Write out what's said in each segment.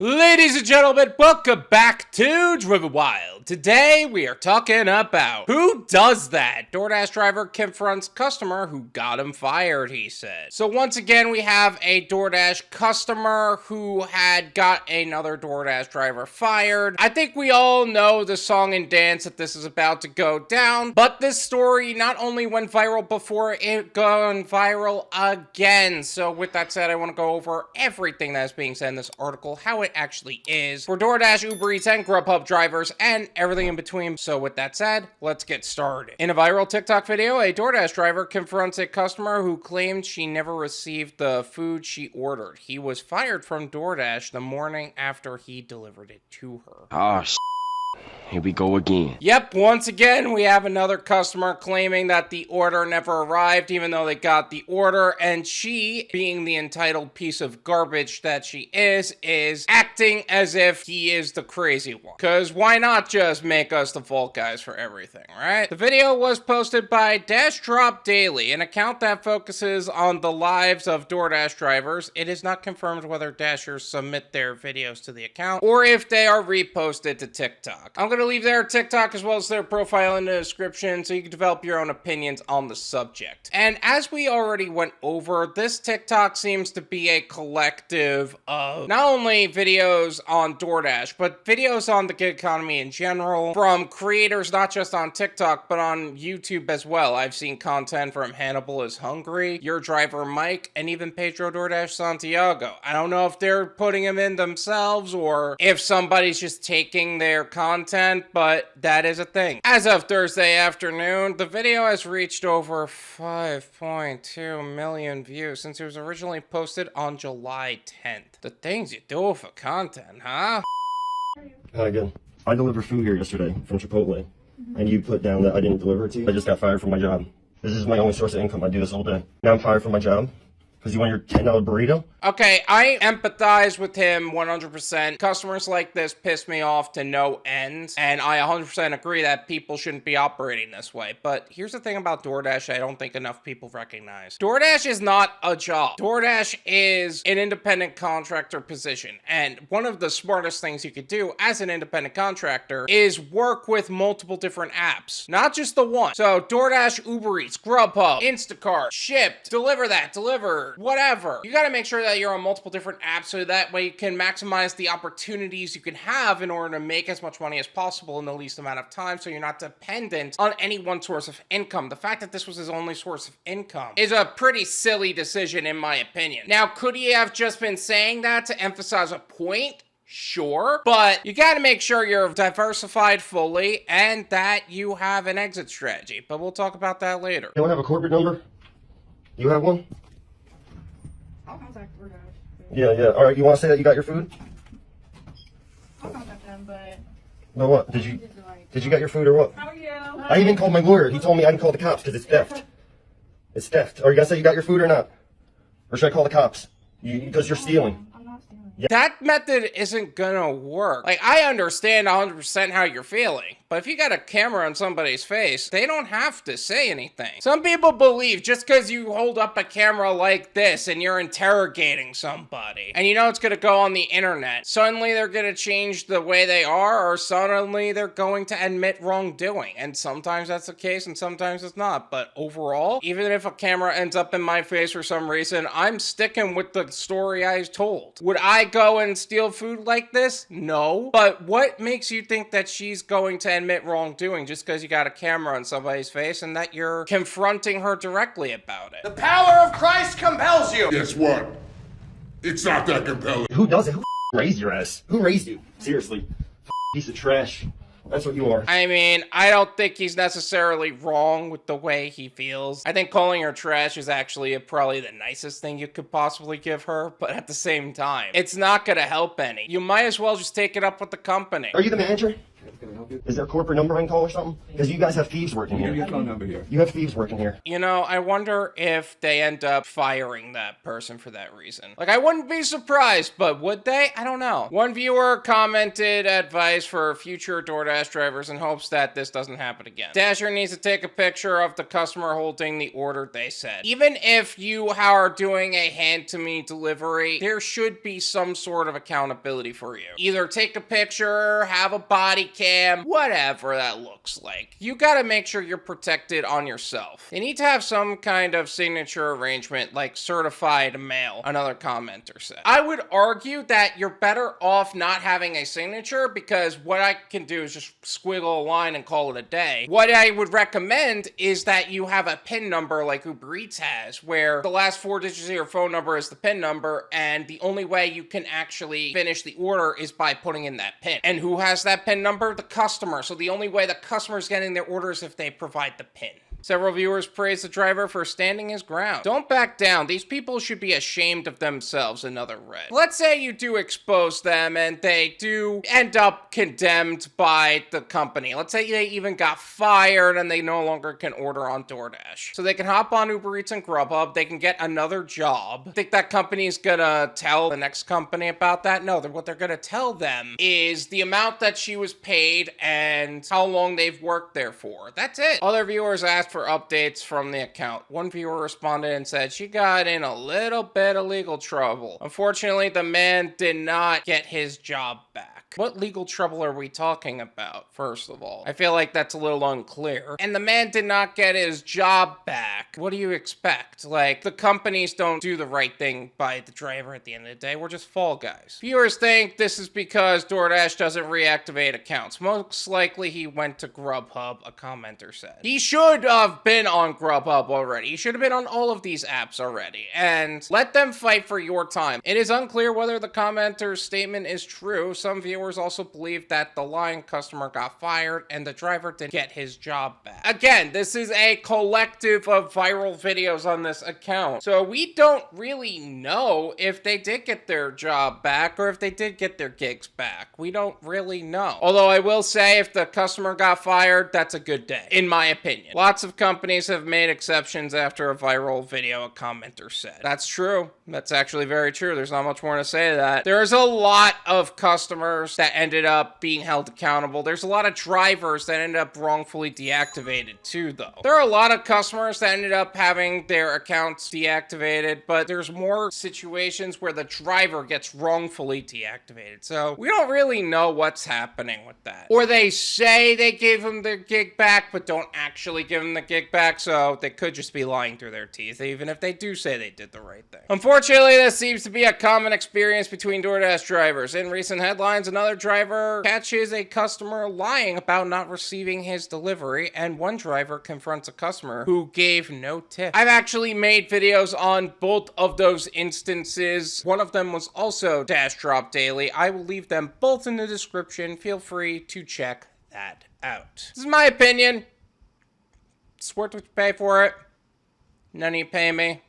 Ladies and gentlemen, welcome back to Driven Wyld. Today we are talking about who does that. Doordash driver confronts customer who got him fired, he said. So once again, we have a Doordash customer who had got another Doordash driver fired. I think we all know the song and dance that this is about to go down, but this story not only went viral before, it gone viral again. So with that said, I want to go over everything that is being said in this article, how it actually is for Doordash, UberEats, and Grubhub drivers, and everything in between. So with that said, let's get started. In a viral TikTok video, a Doordash driver confronts a customer who claimed she never received the food she ordered. He was fired from Doordash the morning after he delivered it to her. Oh, here we go again. Yep, once again, we have another customer claiming that the order never arrived, even though they got the order, and she, being the entitled piece of garbage that she is acting as if he is the crazy one. Because why not just make us the fault guys for everything, right? The video was posted by Dashdropdaily, an account that focuses on the lives of Doordash drivers. It is not confirmed whether Dashers submit their videos to the account, or if they are reposted to TikTok. I'm going to leave their TikTok as well as their profile in the description so you can develop your own opinions on the subject. And as we already went over, this TikTok seems to be a collective of not only videos on Doordash, but videos on the gig economy in general from creators not just on TikTok, but on YouTube as well. I've seen content from Hannibal is Hungry, Your Driver Mike, and even Pedro Doordash Santiago. I don't know if they're putting them in themselves or if somebody's just taking their content, but that is a thing. As of Thursday afternoon, the video has reached over 5.2 million views since it was originally posted on July 10th. The things you do for content, huh? Hi again. I delivered food here yesterday from Chipotle, and you put down that I didn't deliver it to you. I just got fired from my job. This is my only source of income. I do this all day. Now I'm fired from my job because you want your $10 burrito? Okay, I empathize with him 100%. Customers like this piss me off to no end, and I 100% agree that people shouldn't be operating this way. But here's the thing about Doordash I don't think enough people recognize. Doordash is not a job. Doordash is an independent contractor position, and one of the smartest things you could do as an independent contractor is work with multiple different apps, not just the one. So Doordash, UberEats, Grubhub, Instacart, Shipped, deliver that, deliver, whatever. You gotta make sure that you're on multiple different apps so that way you can maximize the opportunities you can have in order to make as much money as possible in the least amount of time so you're not dependent on any one source of income. The fact that this was his only source of income is a pretty silly decision in my opinion. Now, could he have just been saying that to emphasize a point? Sure, but you gotta make sure you're diversified fully and that you have an exit strategy, but we'll talk about that later. You don't have a corporate number? You have one? I'll contact Doordash. Yeah. All right, you want to say that you got your food? I'll contact them, but... No, what? Did you get your food or what? How are you? I even called my lawyer. He told me I can call the cops because it's theft. It's theft. Are you going to say you got your food or not? Or should I call the cops? Because you're stealing. I'm not stealing. Yeah. That method isn't gonna work. Like, I understand 100% how you're feeling, but if you got a camera on somebody's face, they don't have to say anything. Some people believe just because you hold up a camera like this and you're interrogating somebody, and you know it's gonna go on the internet, suddenly they're gonna change the way they are, or suddenly they're going to admit wrongdoing. And sometimes that's the case, and sometimes it's not. But overall, even if a camera ends up in my face for some reason, I'm sticking with the story I told. Would I go and steal food like this? No. But what makes you think that she's going to admit wrongdoing just because you got a camera on somebody's face and that you're confronting her directly about it? The power of Christ compels you. Guess what? It's not that compelling. Who does it? Who raised your ass? Who raised you? Seriously. Piece of trash. That's what you are. I mean, I don't think he's necessarily wrong with the way he feels. I think calling her trash is actually probably the nicest thing you could possibly give her, but at the same time, it's not gonna help any. You might as well just take it up with the company. Are you the manager? help you? Is there a corporate number I can call or something? Because you guys have thieves working Give me here. your phone number here. You have thieves working here. You know, I wonder if they end up firing that person for that reason. Like, I wouldn't be surprised, but would they? I don't know. One viewer commented advice for future DoorDash drivers in hopes that this doesn't happen again. Dasher needs to take a picture of the customer holding the order, they said. Even if you are doing a hand-to-me delivery, there should be some sort of accountability for you. Either take a picture, have a body cam, whatever that looks like. You gotta make sure you're protected on yourself. They need to have some kind of signature arrangement like certified mail, another commenter said. I would argue that you're better off not having a signature because what I can do is just squiggle a line and call it a day. What I would recommend is that you have a PIN number like Uber Eats has, where the last 4 digits of your phone number is the PIN number, and the only way you can actually finish the order is by putting in that PIN. And who has that PIN number? The customer. So the only way the customer is getting their order is if they provide the PIN. Several viewers praised the driver for standing his ground. Don't back down. These people should be ashamed of themselves, another read. Let's say you do expose them and they do end up condemned by the company. Let's say they even got fired and they no longer can order on DoorDash. So they can hop on UberEats and Grubhub. They can get another job. Think that company's gonna tell the next company about that? No, what they're gonna tell them is the amount that she was paid and how long they've worked there for. That's it. Other viewers asked for updates from the account. One viewer responded and said she got in a little bit of legal trouble. Unfortunately, the man did not get his job back. What legal trouble are we talking about, first of all? I feel like that's a little unclear. And the man did not get his job back. What do you expect? Like, the companies don't do the right thing by the driver at the end of the day. We're just fall guys. Viewers think this is because DoorDash doesn't reactivate accounts. Most likely he went to Grubhub, a commenter said. He should have been on Grubhub already. He should have been on all of these apps already. And let them fight for your time. It is unclear whether the commenter's statement is true. Some viewers also believe that the lying customer got fired and the driver didn't get his job back. Again, this is a collective of viral videos on this account. So we don't really know if they did get their job back or if they did get their gigs back. We don't really know. Although I will say if the customer got fired, that's a good day, in my opinion. Lots of companies have made exceptions after a viral video, a commenter said. That's true. That's actually very true. There's not much more to say to that. There's a lot of customers that ended up being held accountable. There's a lot of drivers that ended up wrongfully deactivated too, though. There are a lot of customers that ended up having their accounts deactivated, but there's more situations where the driver gets wrongfully deactivated. So we don't really know what's happening with that. Or they say they gave them their gig back, but don't actually give them the gig back, so they could just be lying through their teeth, even if they do say they did the right thing. Unfortunately, this seems to be a common experience between DoorDash drivers. In recent headlines, another driver catches a customer lying about not receiving his delivery, and one driver confronts a customer who gave no tip. I've actually made videos on both of those instances. One of them was also Dashdropdaily. I will leave them both in the description. Feel free to check that out. This is my opinion. It's worth what you pay for it. None of you pay me.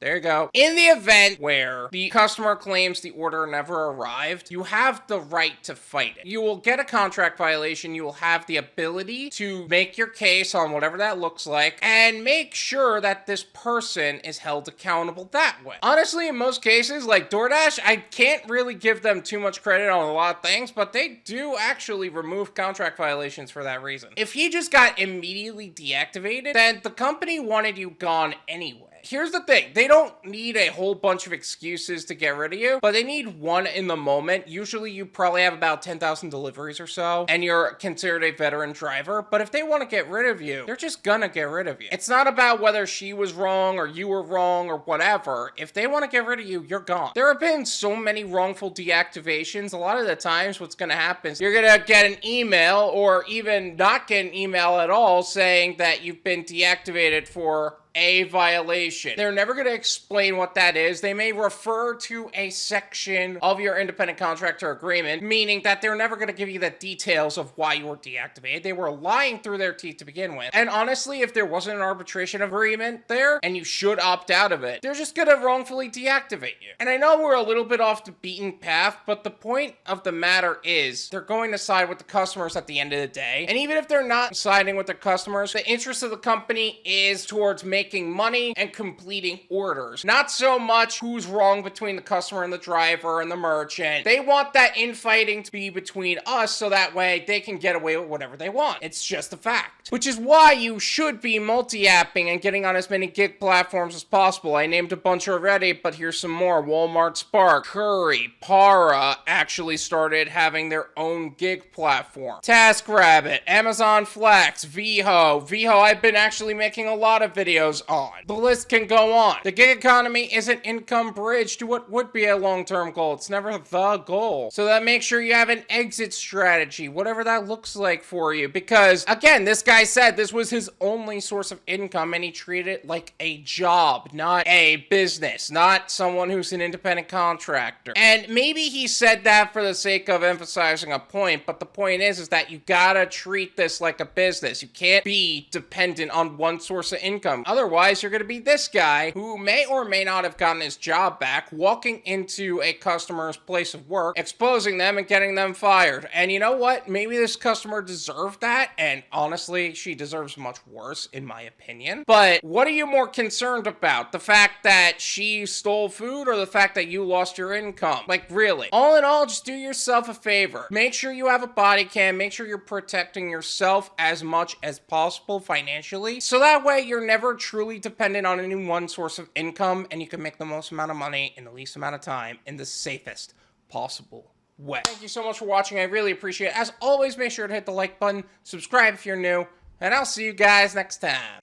There you go. In the event where the customer claims the order never arrived, you have the right to fight it. You will get a contract violation. You will have the ability to make your case on whatever that looks like and make sure that this person is held accountable that way. Honestly, in most cases, like DoorDash, I can't really give them too much credit on a lot of things, but they do actually remove contract violations for that reason. If he just got immediately deactivated, then the company wanted you gone anyway. Here's the thing, they don't need a whole bunch of excuses to get rid of you, but they need one in the moment. Usually you probably have about 10,000 deliveries or so, and you're considered a veteran driver, but if they want to get rid of you, they're just gonna get rid of you. It's not about whether she was wrong or you were wrong or whatever. If they want to get rid of you, you're gone. There have been so many wrongful deactivations. A lot of the times what's gonna happen is you're gonna get an email or even not get an email at all saying that you've been deactivated for a violation. They're never going to explain what that is. They may refer to a section of your independent contractor agreement, meaning that they're never going to give you the details of why you were deactivated. They were lying through their teeth to begin with. And honestly, if there wasn't an arbitration agreement there and you should opt out of it, they're just going to wrongfully deactivate you. And I know we're a little bit off the beaten path, but the point of the matter is they're going to side with the customers at the end of the day. And even if they're not siding with the customers, the interest of the company is towards making money and completing orders. Not so much who's wrong between the customer and the driver and the merchant. They want that infighting to be between us so that way they can get away with whatever they want. It's just a fact. Which is why you should be multi-apping and getting on as many gig platforms as possible. I named a bunch already, but here's some more. Walmart Spark, Curry, Para actually started having their own gig platform. TaskRabbit, Amazon Flex, Veho. Veho I've been actually making a lot of videos on. The list can go on. The gig economy is an income bridge to what would be a long-term goal. It's never the goal. So that make sure you have an exit strategy, whatever that looks like for you. Because, again, this guy said this was his only source of income and he treated it like a job, not a business, not someone who's an independent contractor. And maybe he said that for the sake of emphasizing a point, but the point is that you gotta treat this like a business. You can't be dependent on one source of income. Otherwise, you're gonna be this guy who may or may not have gotten his job back, walking into a customer's place of work, exposing them and getting them fired. And you know what? Maybe this customer deserved that, and honestly, she deserves much worse, in my opinion. But what are you more concerned about? The fact that she stole food or the fact that you lost your income? Like, really? All in all, just do yourself a favor. Make sure you have a body cam. Make sure you're protecting yourself as much as possible financially. So that way, you're never truly dependent on any one source of income and you can make the most amount of money in the least amount of time in the safest possible way. Thank you so much for watching. I really appreciate it. As always, make sure to hit the like button, subscribe if you're new, and I'll see you guys next time.